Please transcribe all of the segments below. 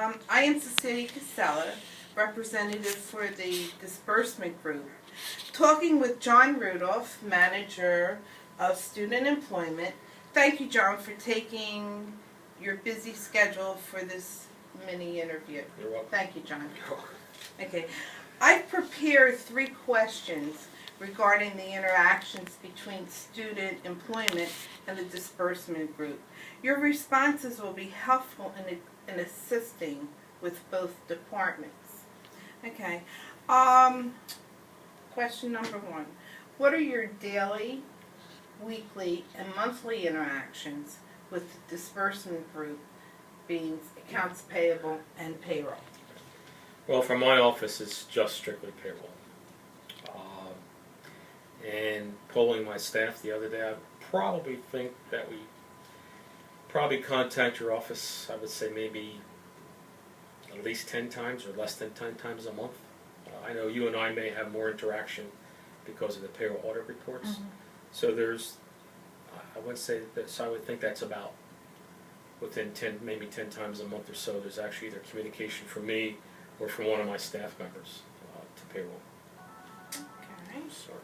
I am Cici, representative for the disbursement group, talking with John Rudolph, manager of student employment. Thank you, John, for taking your busy schedule for this mini interview. You're welcome. Thank you, John. You're welcome. Okay, I've prepared 3 questions regarding the interactions between student employment and the disbursement group. Your responses will be helpful in assisting with both departments. Okay, question number 1. What are your daily, weekly, and monthly interactions with the disbursement group, being accounts payable and payroll? Well, for my office, it's just strictly payroll. And polling my staff the other day, I probably think that we probably contact your office, I would say maybe at least 10 times or less than 10 times a month. I know you and I may have more interaction because of the payroll audit reports. Mm-hmm. So there's, I would say that, so I would think that's about within 10, maybe 10 times a month or so, there's actually either communication from me or from one of my staff members to payroll. Okay. Sorry.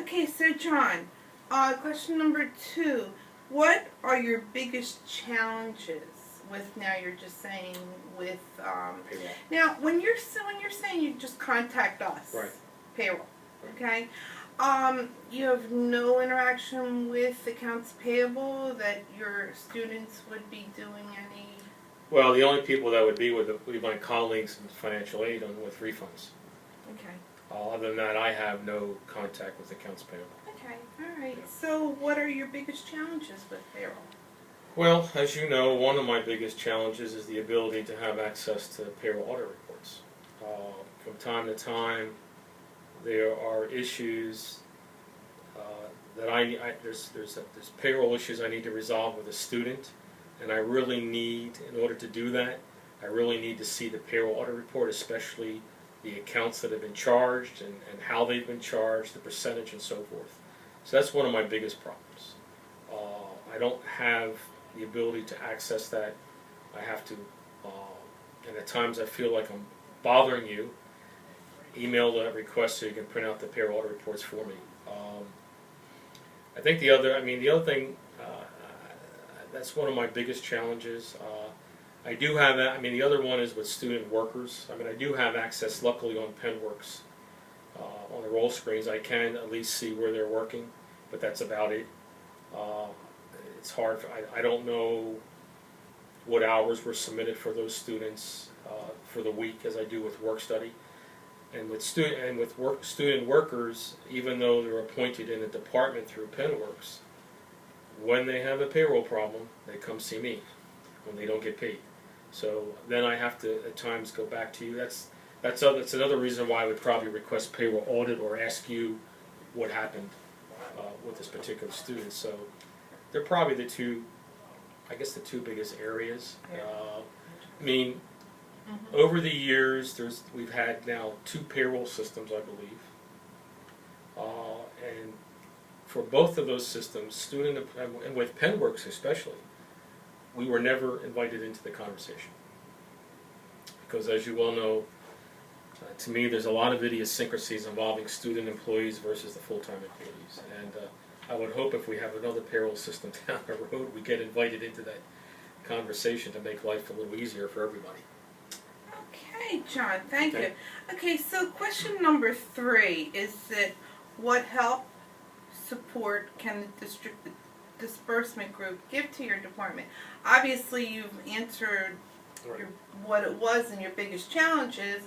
Okay, so John, question number 2. What are your biggest challenges with, now you're just saying with, Payroll. now when you're saying you just contact us, Right. payroll, okay? You have no interaction with accounts payable, that your students would be doing any? Well, the only people that would be would be my colleagues in financial aid with refunds. Okay. Other than that, I have no contact with accounts payable. Okay, all right. So what are your biggest challenges with payroll? Well, as you know, one of my biggest challenges is the ability to have access to payroll audit reports. From time to time, there are issues that there's payroll issues I need to resolve with a student, and I really need, in order to do that, I really need to see the payroll audit report, especially the accounts that have been charged and how they've been charged, the percentage, and so forth. So that's one of my biggest problems. I don't have the ability to access that. I have to, and at times I feel like I'm bothering you, email that request so you can print out the payroll audit reports for me. I think the other thing, that's one of my biggest challenges. I do have that. The other one is with student workers. I do have access, luckily, on PenWorks. On the roll screens, I can at least see where they're working, but that's about it. It's hard. I don't know what hours were submitted for those students for the week, as I do with work study. And with student workers, even though they're appointed in a department through PenWorks, when they have a payroll problem, they come see me when they don't get paid. So then I have to at times go back to you. That's another reason why I would probably request payroll audit or ask you what happened with this particular student. So they're probably the two biggest areas. Over the years, we've had now 2 payroll systems, I believe, and for both of those systems, and with PenWorks especially, we were never invited into the conversation. Because as you well know, to me there's a lot of idiosyncrasies involving student employees versus the full-time employees. And I would hope if we have another payroll system down the road, we get invited into that conversation to make life a little easier for everybody. Okay, John, thank you. Okay, so question number 3 is that what help, support can the disbursement group give to your department? Obviously, you've answered what it was and your biggest challenges,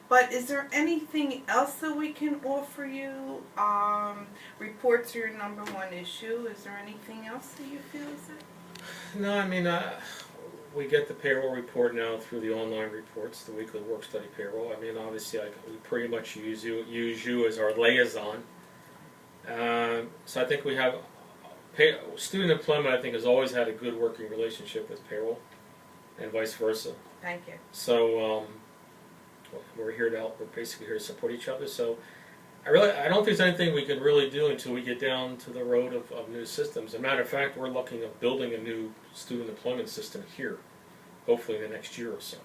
but is there anything else that we can offer you? Reports are your number 1 issue. Is there anything else that you feel is it? No, we get the payroll report now through the online reports, the weekly work study payroll. Obviously, we pretty much use you as our liaison. So I think we have student employment. I think has always had a good working relationship with payroll, and vice versa. Thank you. So we're here to help. We're basically here to support each other. So I don't think there's anything we can really do until we get down to the road of new systems. As a matter of fact, we're looking at building a new student employment system here, hopefully in the next year or so.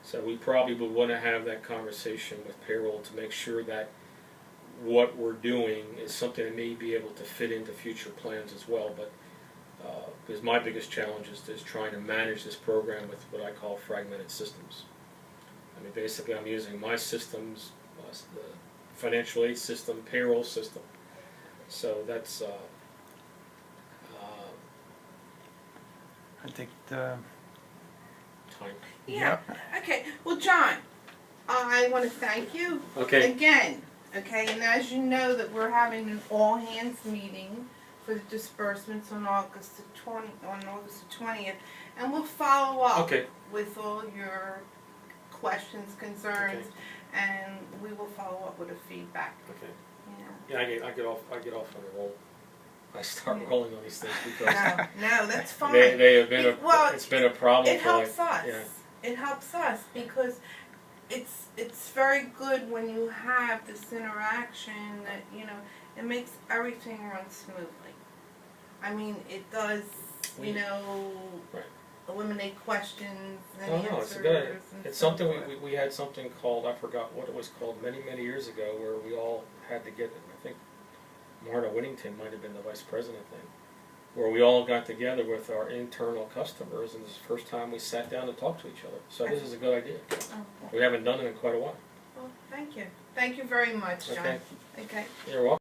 So we probably would want to have that conversation with payroll to make sure that what we're doing is something that may be able to fit into future plans as well. But because my biggest challenge is trying to manage this program with what I call fragmented systems. I mean, basically I'm using my systems, the financial aid system, payroll system. So that's I think the time. Yeah. Okay. Well, John, I want to thank you Okay. again. Okay, and as you know that we're having an all hands meeting for the disbursements on August the 20th, and we'll follow up Okay. with all your questions, concerns, and we will follow up with a feedback. Okay. Yeah. Yeah, I get off on the roll. I start rolling on these things because No, that's fine. they have been it's been a problem. It helps us. Yeah. It helps us because it's very good when you have this interaction that, you know, it makes everything run smoothly. I mean, it does, you know, Right. eliminate questions and No, answers. it's good. And It's so something forth. we had something called, I forgot what it was called, many years ago, where we all had to get, I think Marta Whittington might have been the vice president then, where we all got together with our internal customers, and this is the first time we sat down and talked to each other. So this is a good idea. Oh, We haven't done it in quite a while. well, thank you. Thank you very much, John. Okay. Okay. You're welcome.